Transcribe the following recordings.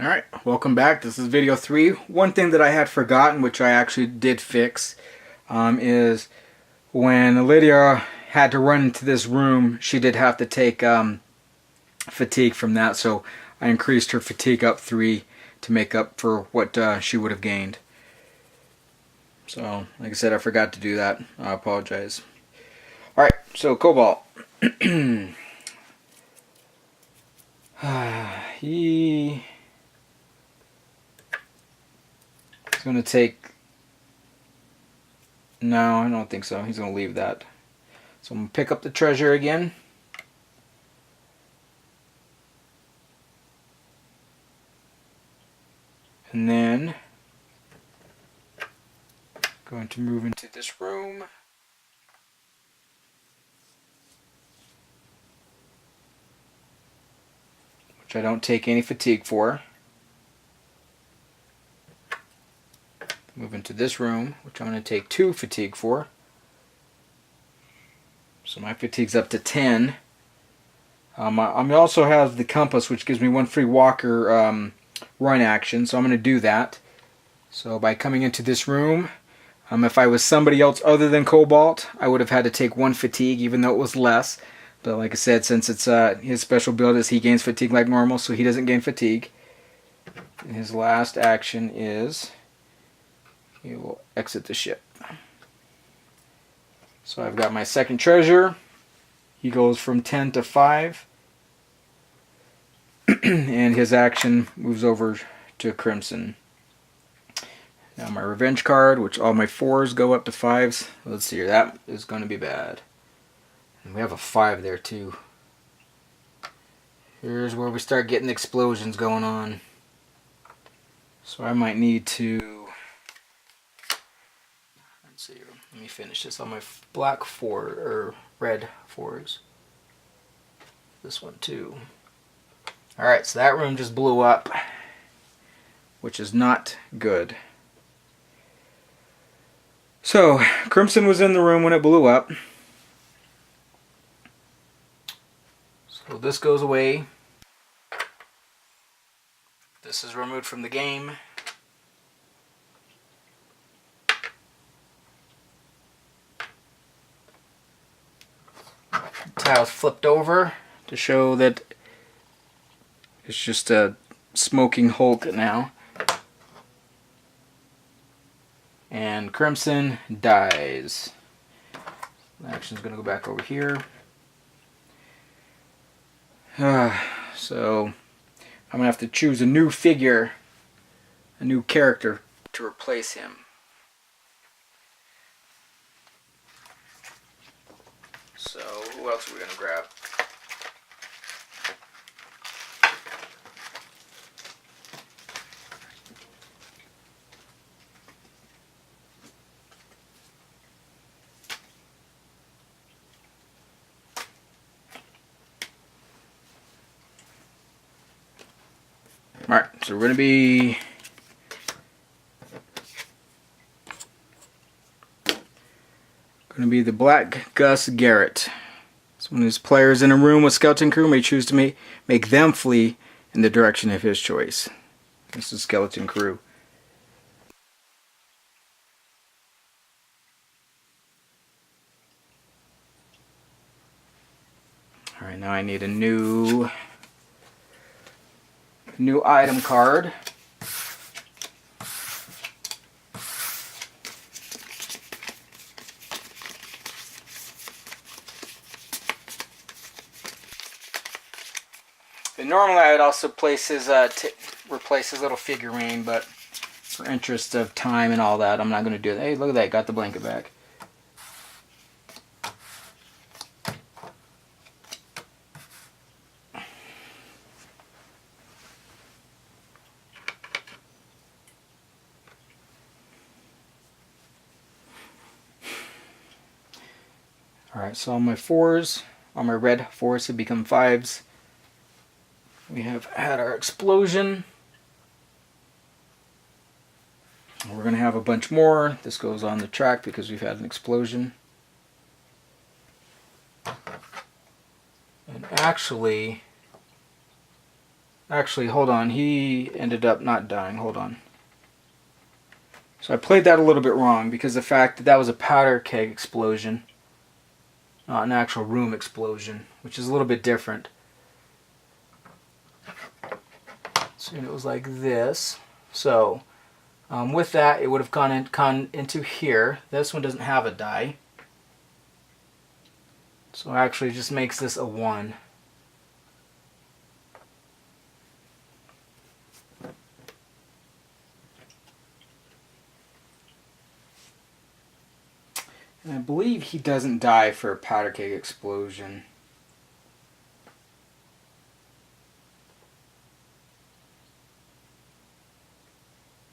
Alright, welcome back. This is video 3. One thing that I had forgotten, which I actually did fix, is when Lydia had to run into this room, she did have to take fatigue from that, so I increased her fatigue up 3 to make up for what she would have gained. So, like I said, I forgot to do that. I apologize. Alright, so Cobalt. He's going to take... No, I don't think so. He's going to leave that. So I'm going to pick up the treasure again. And then going to move into this room. Which I don't take any fatigue for. Move into this room, which I'm going to take 2 fatigue for. So my fatigue's up to 10. I also have the compass, which gives me 1 free walker run action, so I'm going to do that. So by coming into this room, if I was somebody else other than Cobalt, I would have had to take 1 fatigue, even though it was less. But like I said, since it's his special build is he gains fatigue like normal, so he doesn't gain fatigue. And his last action is he will exit the ship. So I've got my second treasure. He goes from 10 to 5. And his action moves over to Crimson. Now my revenge card, which all my 4s go up to 5s. Let's see here, that is going to be bad. And we have a 5 there too. Here's where we start getting explosions going on. So I might need to... Let's see here. Let me finish this on my black 4 or red 4s. This one too. Alright, so that room just blew up, which is not good. So, Crimson was in the room when it blew up. So this goes away. This is removed from the game. Tiles flipped over to show that it's just a smoking Hulk now. And Crimson dies. The action's going to go back over here. So I'm going to have to choose a new figure, a new character to replace him. So who else are we going to grab? Alright, so we're going to be the Black Gus Garrett. So when his players in a room with skeleton crew may choose to make them flee in the direction of his choice. This is skeleton crew. Alright, now I need a new item card. And normally I'd also place his replace his little figurine, but for interest of time and all that, I'm not going to do that. Hey, look at that! Got the blanket back. Alright, so on my 4s, on my red 4s have become 5s. We have had our explosion. We're going to have a bunch more. This goes on the track because we've had an explosion. And actually, Actually, hold on. He ended up not dying. Hold on. So I played that a little bit wrong because the fact that that was a powder keg explosion, not an actual room explosion, which is a little bit different. So it was like this. So with that, it would have gone into here. This one doesn't have a die. So actually it just makes this a 1. And I believe he doesn't die for a powder keg explosion.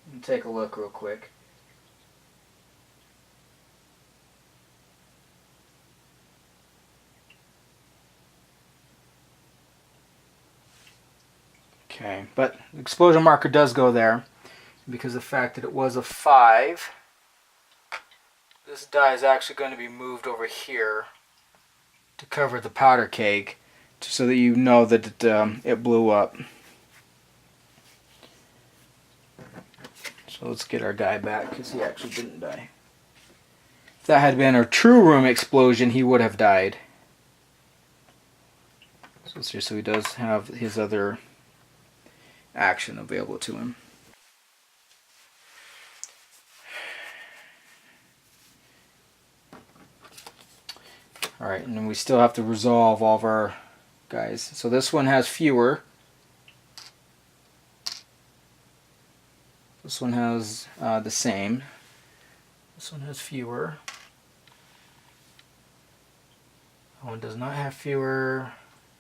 Let me take a look real quick. Okay, but the explosion marker does go there because of the fact that it was a 5. This die is actually going to be moved over here to cover the powder keg, so that you know that it blew up. So let's get our guy back because he actually didn't die. If that had been a true room explosion, he would have died. So let's see, so he does have his other action available to him. Alright, and then we still have to resolve all of our guys. So this one has fewer. This one has the same. This one has fewer. That one does not have fewer.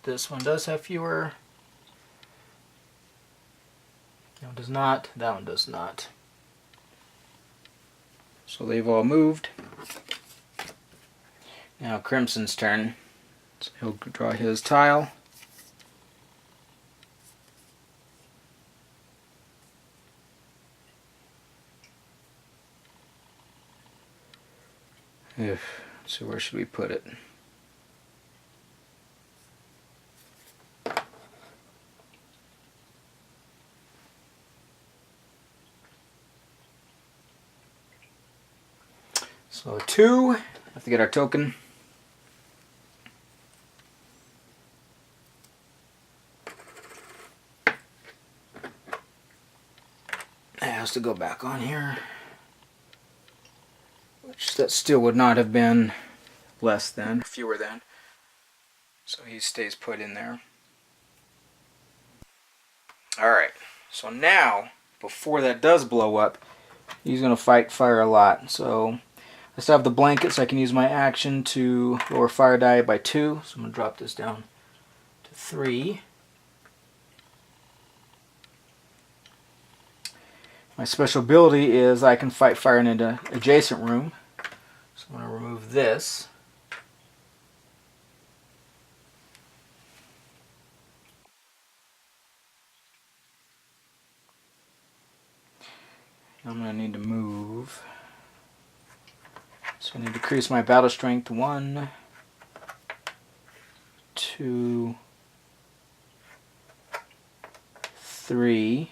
This one does have fewer. That one does not. That one does not. So they've all moved. Now Crimson's turn. So he'll draw his tile. So where should we put it? So 2, have to get our token. It has to go back on here. Which that still would not have been less than, fewer than. So he stays put in there. Alright, so now, before that does blow up, he's going to fight fire a lot. So I still have the blanket, so I can use my action to lower fire die by 2. So I'm going to drop this down to 3. My special ability is I can fight fire in an adjacent room. So I'm going to remove this. I'm going to need to move. So I need to decrease my battle strength 1, 2, 3.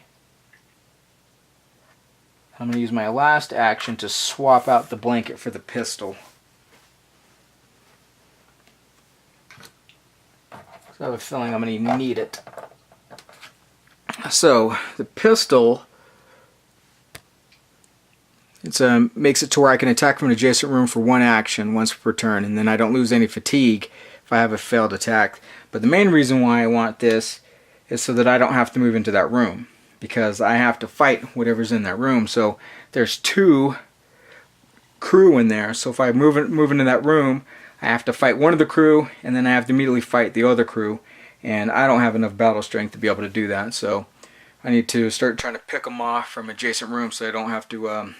I'm going to use my last action to swap out the blanket for the pistol. So I have a feeling I'm going to need it. So the pistol, it makes it to where I can attack from an adjacent room for 1 action once per turn, and then I don't lose any fatigue if I have a failed attack. But the main reason why I want this is so that I don't have to move into that room, because I have to fight whatever's in that room. So there's 2 crew in there, so if I move into that room, I have to fight one of the crew, and then I have to immediately fight the other crew, and I don't have enough battle strength to be able to do that. So I need to start trying to pick them off from adjacent rooms so I don't have to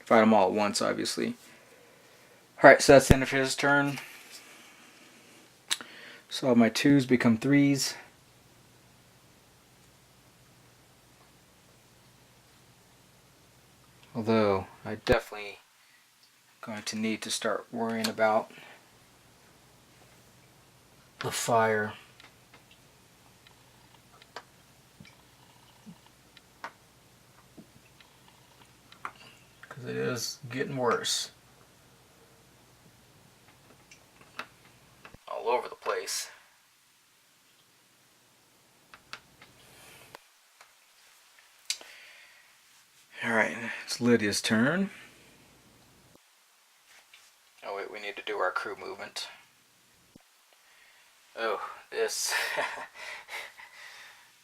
fight them all at once, obviously. Alright, so that's the end of his turn. So my 2s become 3s. Although, I definitely going to need to start worrying about the fire. is getting worse. All over the place. Alright, it's Lydia's turn. Oh wait, we need to do our crew movement. Oh, this...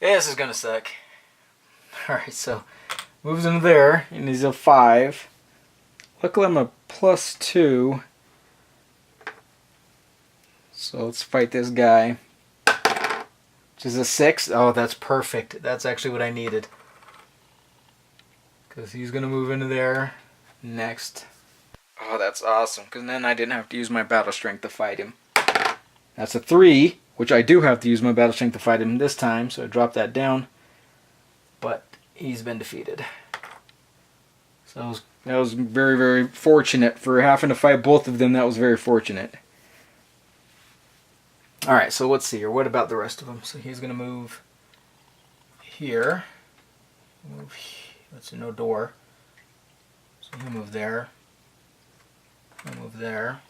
this is gonna suck. Alright, so moves into there, and he's a 5. Luckily I'm a +2. So let's fight this guy. Which is a 6. Oh, that's perfect. That's actually what I needed. Because he's going to move into there next. Oh, that's awesome. Because then I didn't have to use my battle strength to fight him. That's a 3, which I do have to use my battle strength to fight him this time. So I dropped that down. But he's been defeated. So that was very, very fortunate. For having to fight both of them, that was very fortunate. Alright, so let's see here. What about the rest of them? So he's going to move here. Move here. Let's see, no door. So he'll move there. He'll move there.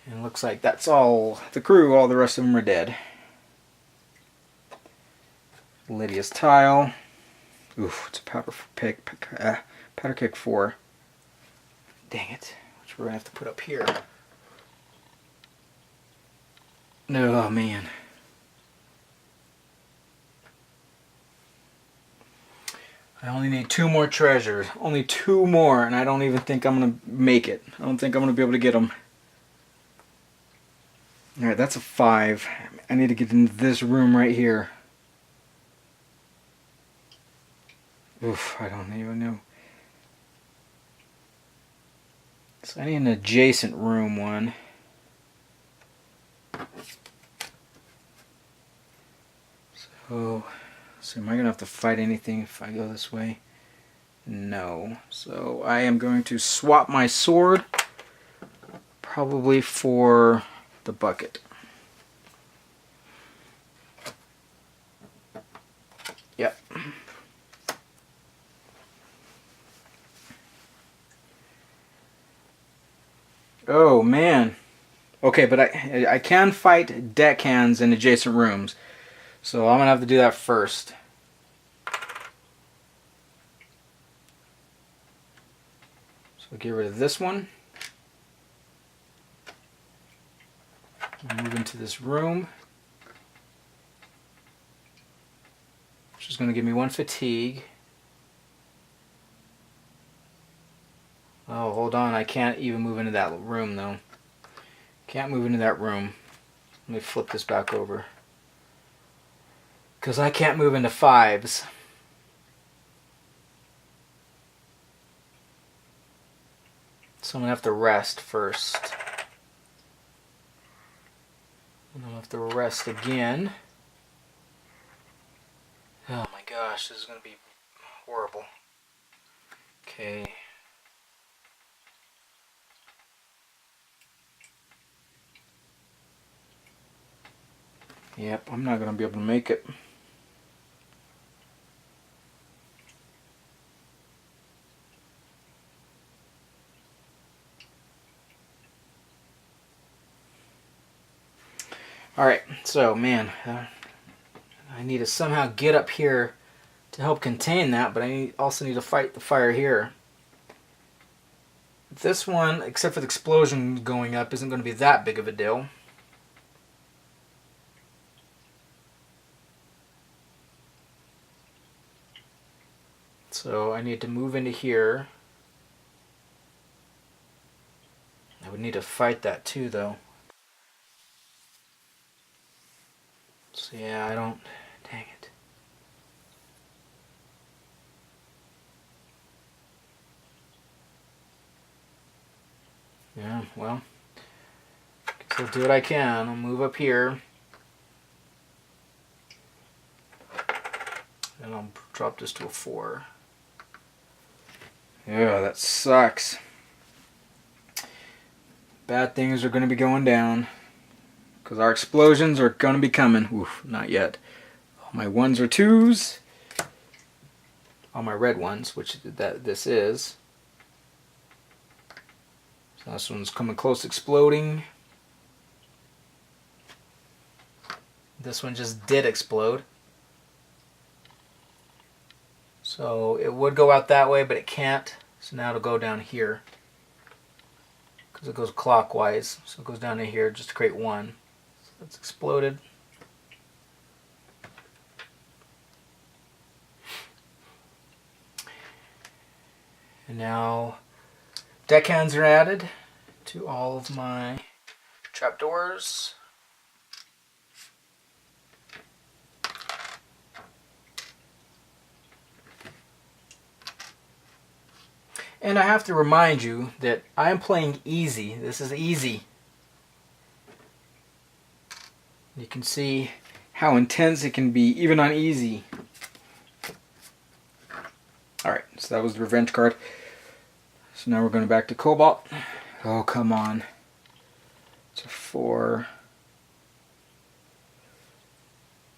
And it looks like that's all the crew. All the rest of them are dead. Lydia's tile. Oof, it's a powder kick 4. Dang it. Which we're going to have to put up here. Oh, man. I only need 2 more treasures. Only 2 more, and I don't even think I'm going to make it. I don't think I'm going to be able to get them. Alright, that's a 5. I need to get into this room right here. Oof, I don't even know. So I need an adjacent room one. So am I going to have to fight anything if I go this way? No. So I am going to swap my sword, probably for the bucket. Yep. Oh man. Okay, but I can fight deckhands in adjacent rooms. So I'm going to have to do that first. So get rid of this one. Move into this room. Which is going to give me 1 fatigue. Oh, hold on. I can't even move into that room though. Can't move into that room. Let me flip this back over. Because I can't move into 5s. So I'm going to have to rest first. And I'm going to have to rest again. Oh my gosh, this is going to be horrible. Okay. Yep, I'm not going to be able to make it. Alright, so man, I need to somehow get up here to help contain that, but I also need to fight the fire here. This one, except for the explosion going up, isn't going to be that big of a deal. So I need to move into here. I would need to fight that too, though. So yeah, I don't... Dang it. Yeah, well... guess I'll do what I can. I'll move up here. And I'll drop this to a 4. Yeah, that sucks. Bad things are going to be going down. Because our explosions are going to be coming. Oof, not yet. All my 1s or 2s. on my red ones, which this is. So this one's coming close to exploding. This one just did explode. So it would go out that way, but it can't. So now it'll go down here, because it goes clockwise. So it goes down to here just to create one. So that's exploded. And now deckhands are added to all of my trapdoors. And I have to remind you that I am playing easy. This is easy. You can see how intense it can be, even on easy. Alright, so that was the revenge card. So now we're going back to Cobalt. Oh, come on. It's a 4.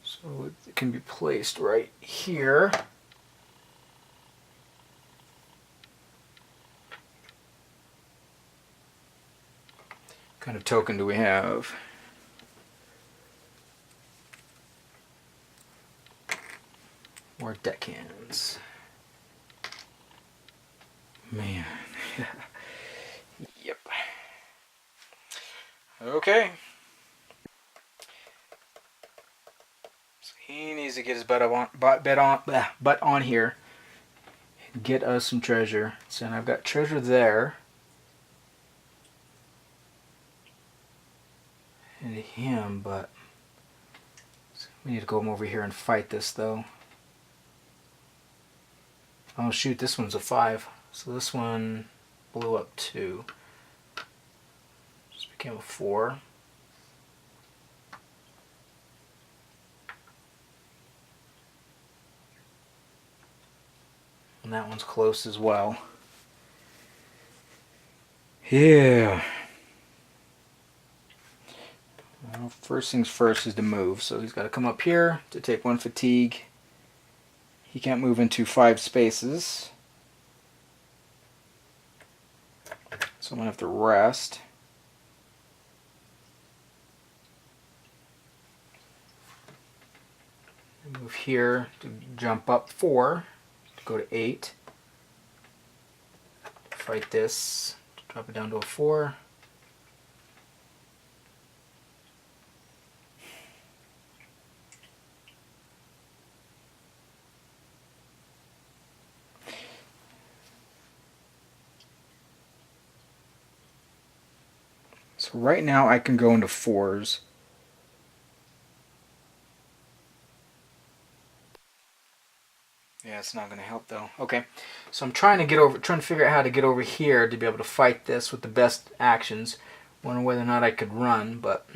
So it can be placed right here. What kind of token do we have? More deckhands. Man. Yep. Okay. So he needs to get his butt on here and get us some treasure. So I've got treasure there. And him, but we need to go over here and fight this though. Oh shoot, this one's a 5. So this one blew up 2. Just became a 4. And that one's close as well. Yeah. Well, first things first is to move. So he's got to come up here to take 1 fatigue. He can't move into 5 spaces. So I'm going to have to rest. Move here to jump up 4 to go to 8. Fight this to drop it down to a 4. So right now I can go into 4s. Yeah, it's not going to help though. Okay, so I'm trying to figure out how to get over here to be able to fight this with the best actions. Wondering whether or not I could run, but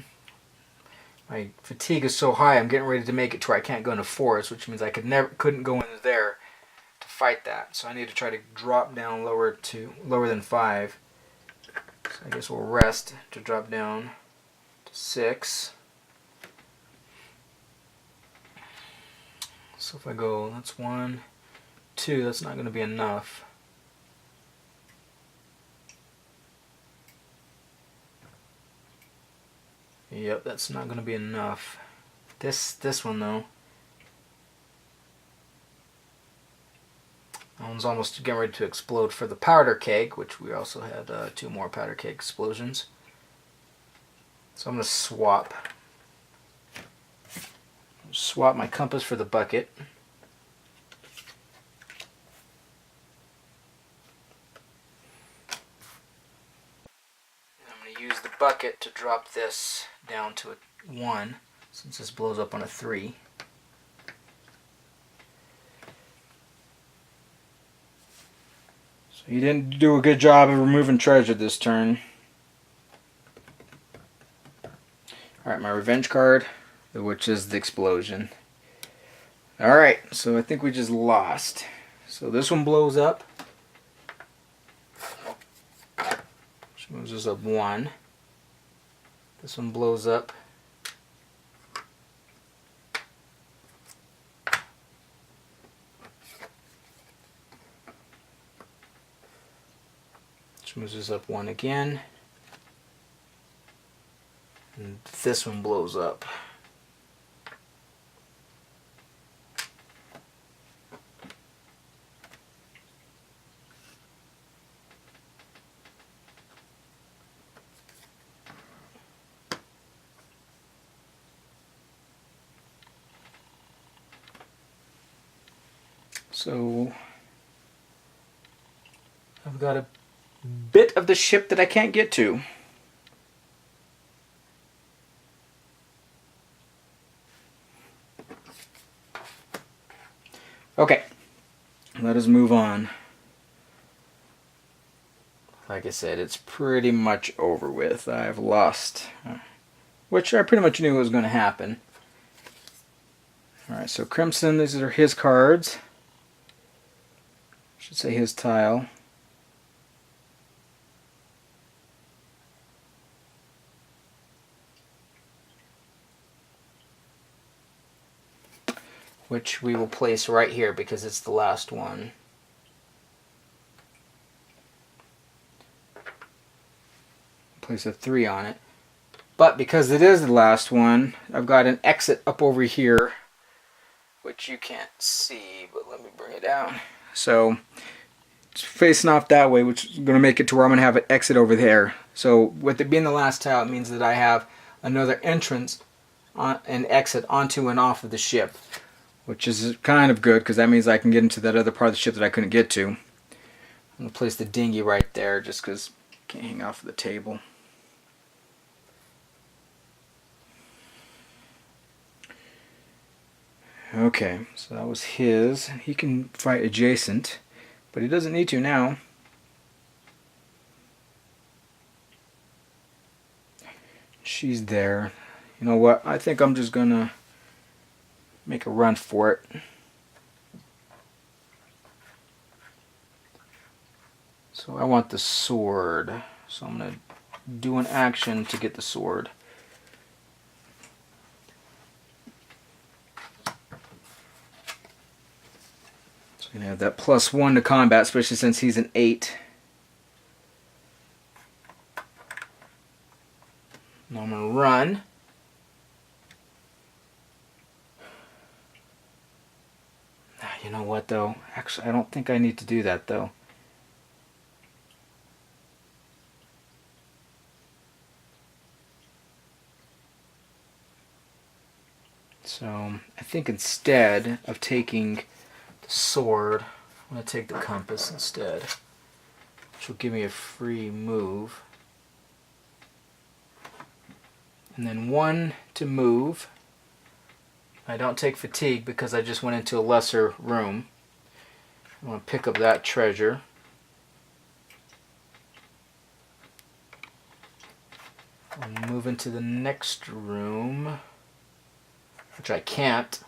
my fatigue is so high. I'm getting ready to make it to where I can't go into 4s, which means I couldn't go in there to fight that. So I need to try to drop down lower than 5. So I guess we'll rest to drop down to 6. So if I go, that's 1, 2, that's not going to be enough. Yep, that's not going to be enough. This one though. That one's almost getting ready to explode for the powder keg, which we also had 2 more powder keg explosions. So I'm going to swap my compass for the bucket. And I'm going to use the bucket to drop this down to a 1, since this blows up on a 3. So you didn't do a good job of removing treasure this turn. Alright, my revenge card, which is the explosion. Alright, so I think we just lost. So this one blows up. Which moves us up 1. This one blows up. Just moves this up one again. And this one blows up. So I've got a bit of the ship that I can't get to. Okay, let us move on. Like I said, it's pretty much over with. I've lost, which I pretty much knew was going to happen. Alright, so Crimson, these are his cards. Should say his tile. Which we will place right here because it's the last one. Place a 3 on it. But because it is the last one, I've got an exit up over here, which you can't see, but let me bring it down. So it's facing off that way, which is going to make it to where I'm going to have an exit over there. So with it being the last tile, it means that I have another entrance and exit onto and off of the ship, which is kind of good because that means I can get into that other part of the ship that I couldn't get to. I'm going to place the dinghy right there just because I can't hang off of the table. Okay, so that was his. He can fight adjacent, but he doesn't need to now. She's there. You know what? I think I'm just gonna make a run for it. So I want the sword. So I'm gonna do an action to get the sword. So you have that +1 to combat, especially since he's an 8. Now I'm going to run. You know what though? Actually, I don't think I need to do that though. So I think instead of taking the sword, I'm going to take the compass instead, which will give me a free move. And then 1 to move. I don't take fatigue because I just went into a lesser room. I'm going to pick up that treasure. I'll move into the next room, which I can't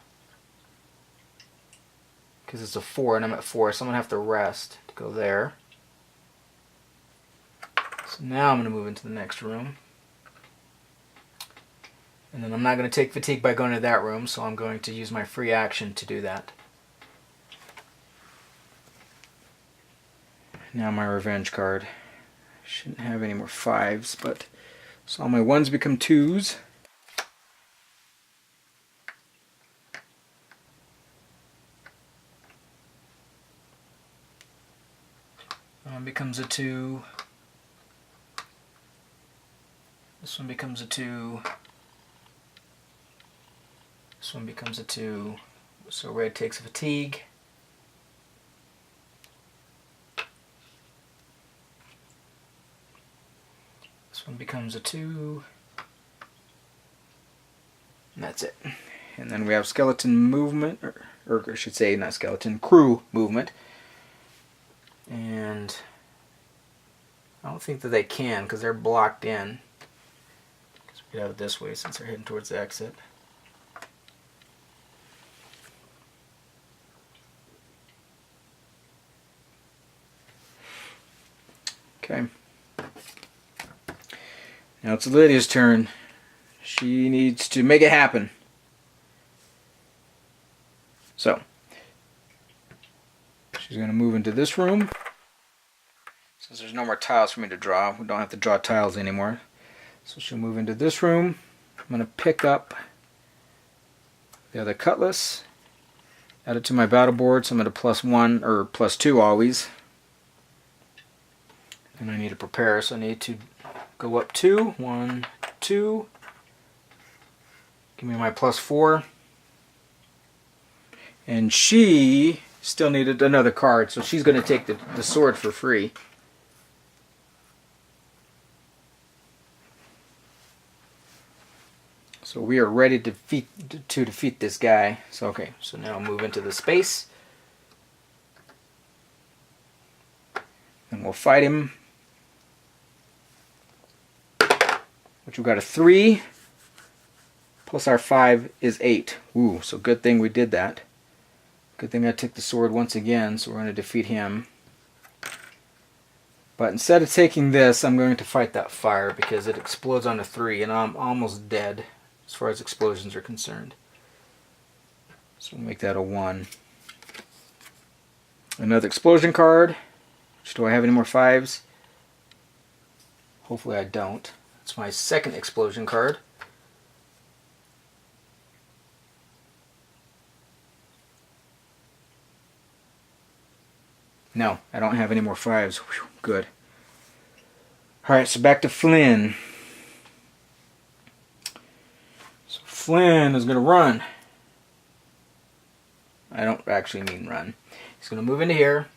because it's a 4 and I'm at 4, so I'm going to have to rest to go there. So now I'm going to move into the next room. And then I'm not going to take fatigue by going to that room, so I'm going to use my free action to do that. Now my revenge card. Shouldn't have any more 5s, but so all my 1s become 2s. One becomes a 2. This one becomes a 2. This one becomes a 2. So red takes a fatigue. This one becomes a 2. And that's it. And then we have skeleton movement, or I should say not skeleton, crew movement. And I don't think that they can because they're blocked in. So we get out of this way since they're heading towards the exit. Okay. Now it's Lydia's turn. She needs to make it happen. So she's going to move into this room. Since there's no more tiles for me to draw, we don't have to draw tiles anymore. So she'll move into this room. I'm going to pick up the other cutlass, add it to my battle board, so I'm at a +1 or +2 always. And I need to prepare, so I need to go up 2, 1, 2. Give me my +4. And she still needed another card, so she's going to take the sword for free. So we are ready to defeat this guy. So okay, so now move into the space. And we'll fight him. Which we got a 3. Plus our 5 is 8. Ooh, so good thing we did that. Good thing I took the sword once again, so we're going to defeat him. But instead of taking this, I'm going to fight that fire because it explodes on a 3 and I'm almost dead as far as explosions are concerned. So we'll make that a 1. Another explosion card. Do I have any more 5s? Hopefully I don't. It's my second explosion card. No, I don't have any more 5s. Whew, good. Alright, so back to Flynn. So Flynn is going to run. I don't actually mean run. He's going to move into here.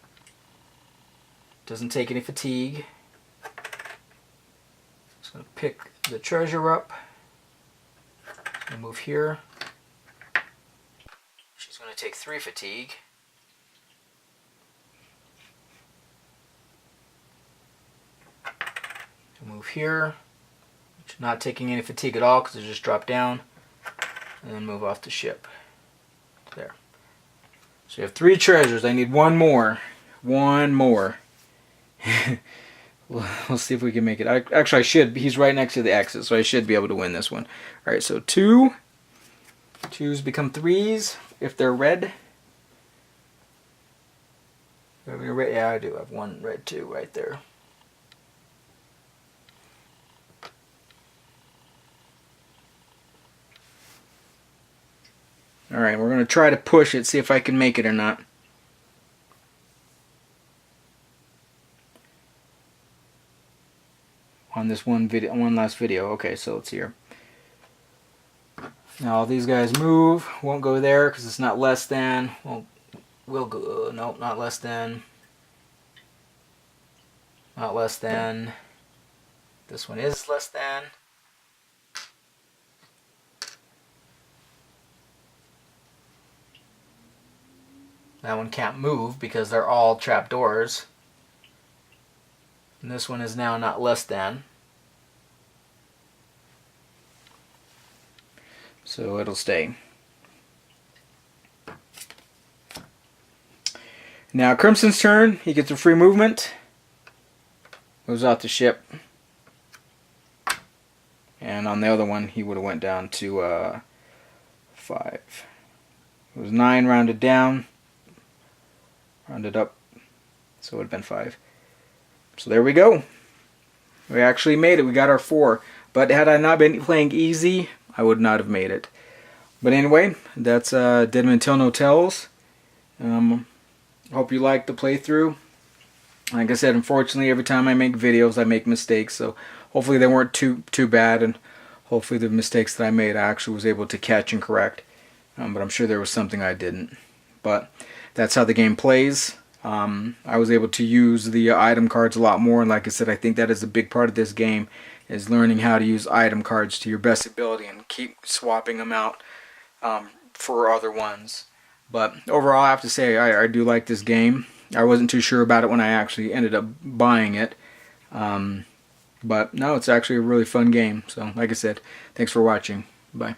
Doesn't take any fatigue. He's going to pick the treasure up. He's going to move here. She's going to take 3 fatigue. Move here, not taking any fatigue at all because it just dropped down, and then move off the ship. There. So you have 3 treasures. I need 1 more. 1 more. We'll see if we can make it. Actually, I should. He's right next to the X's, so I should be able to win this one. All right, so 2. 2's become 3's if they're red. Yeah, I do have 1 red 2 right there. Alright, we're going to try to push it, see if I can make it or not. On this one last video. Okay, so let's hear. Now all these guys move. Won't go there because it's not less than. We'll go. Nope, not less than. Not less than. This one is less than. That one can't move because they're all trapdoors. And this one is now not less than. So it'll stay. Now Crimson's turn. He gets a free movement. Goes out the ship. And on the other one, he would have went down to 5. It was 9 rounded down. Rounded up, so it would have been 5. So there we go. We actually made it. We got our 4. But had I not been playing easy, I would not have made it. But anyway, that's Dead Men Tell No Tales. Hope you liked the playthrough. Like I said, unfortunately, every time I make videos, I make mistakes. So hopefully they weren't too bad, and hopefully the mistakes that I made, I actually was able to catch and correct. But I'm sure there was something I didn't. But that's how the game plays. I was able to use the item cards a lot more, and like I said, I think that is a big part of this game, is learning how to use item cards to your best ability and keep swapping them out for other ones. But overall, I have to say I do like this game. I wasn't too sure about it when I actually ended up buying it. But no, it's actually a really fun game. So like I said, thanks for watching. Bye.